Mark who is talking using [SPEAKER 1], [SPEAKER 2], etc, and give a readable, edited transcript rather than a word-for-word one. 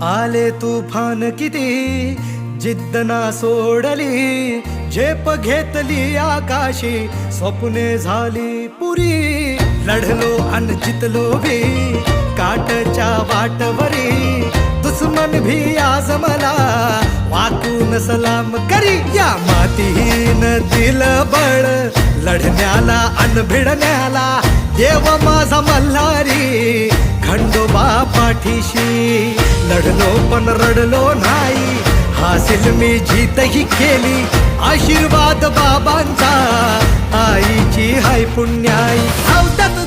[SPEAKER 1] आले तुफान किती जिद्द ना सोडली, झेप घेतली आकाशी, स्वप्ने झाली पुरी. लढलो अन जितलो भी काटच्या वाटवरी, दुश्मन भी आज मला वाकून सलाम करी. या मातीन दिलं बळ लढण्याला अन भिडण्याला, देव माझा मल्हारी खंडोबा पाठीशी. लढलो पण रडलो नाही, हासिल मी जीतही केली, आशीर्वाद बाबांचा आईची हाय पुण्याई. अवतात